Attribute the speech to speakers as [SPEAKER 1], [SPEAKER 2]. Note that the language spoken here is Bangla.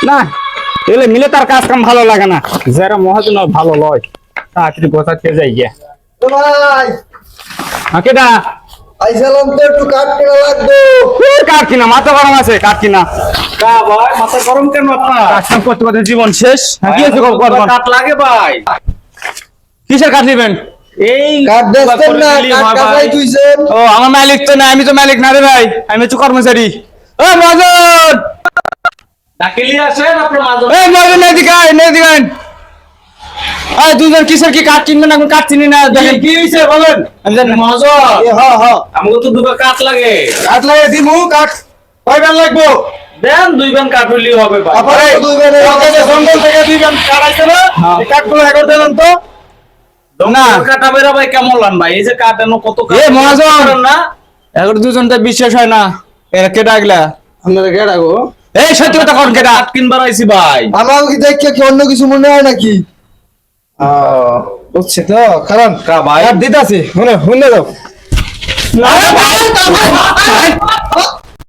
[SPEAKER 1] না এলে মিলে তার কাজ কাম ভালো লাগে না, যারা মহাজন ভালো লয় তাড়াতাড়ি গোছাতে যাই গিয়া।
[SPEAKER 2] ভাই
[SPEAKER 1] কেটা
[SPEAKER 2] আইসালাম তো একটু কাঠ কেনা লাগবে।
[SPEAKER 1] কাঠ কিনা? মাথা গরম আছে, কাঠ কিনা?
[SPEAKER 3] কা ভাই মাথা গরম কেন আপনার?
[SPEAKER 1] কাঠ কাম করতে করতে জীবন শেষ। কি আছে
[SPEAKER 3] কাঠ লাগে ভাই।
[SPEAKER 1] কিসের কাঠ নিবেন?
[SPEAKER 3] এই
[SPEAKER 2] কাঠ বেচতেন না, কাঠ কাটাই তুইছেন।
[SPEAKER 1] ও আমার মালিক তো না, আমি তো মালিক না রে ভাই, আমি হচ্ছে কর্মচারী। ও মহাজন,
[SPEAKER 3] ডাকিলি আসেন আপনার মাঝে।
[SPEAKER 1] এই মহাজন এদিকে আয়, এদিকে আয়। আয় দুজন কিসের কি কাঠ কিনবেন? এখন কাঠ চিনি না, দেখেন
[SPEAKER 3] কি হইছে বলেন?
[SPEAKER 1] আমি জানি না।
[SPEAKER 3] মহাজন আমাকে তো দুটো কাঠ লাগে।
[SPEAKER 2] কাঠ লাগে দিমু, কাঠ কয়বার লাগবো?
[SPEAKER 3] দেন 2 ব্যান কাঠ হইলেই হবে ভাই।
[SPEAKER 2] আপাতত
[SPEAKER 3] এই,
[SPEAKER 2] দুই ব্যানের
[SPEAKER 3] ওকে যে জঙ্গল থেকে 2 ব্যান কাঠ আইছে না?
[SPEAKER 1] হ্যাঁ।
[SPEAKER 3] এই কাঠগুলো একবার দেন তো।
[SPEAKER 1] না।
[SPEAKER 3] জঙ্গল কাটা বেরা ভাই কেমন লান ভাই? এই যে কাঠ দেন কত কাঠ।
[SPEAKER 1] এ মহাজন।
[SPEAKER 3] করেন না?
[SPEAKER 1] এখন দুজনটা বিশ্বাস হয় না, এরা কে ডাকলা?
[SPEAKER 2] আপনারা কে ডাকো?
[SPEAKER 1] এই সত্যি কথা কোন কেটা?
[SPEAKER 3] কাঠ কিনবার আইছি ভাই।
[SPEAKER 2] আমার কি দেখে কি অন্য কিছু মনে হয় নাকি? বুঝছি তো, কারণ
[SPEAKER 3] কা ভাই
[SPEAKER 2] কাঠ দিতাছি, শুনে দাও।
[SPEAKER 1] আরে ভাই,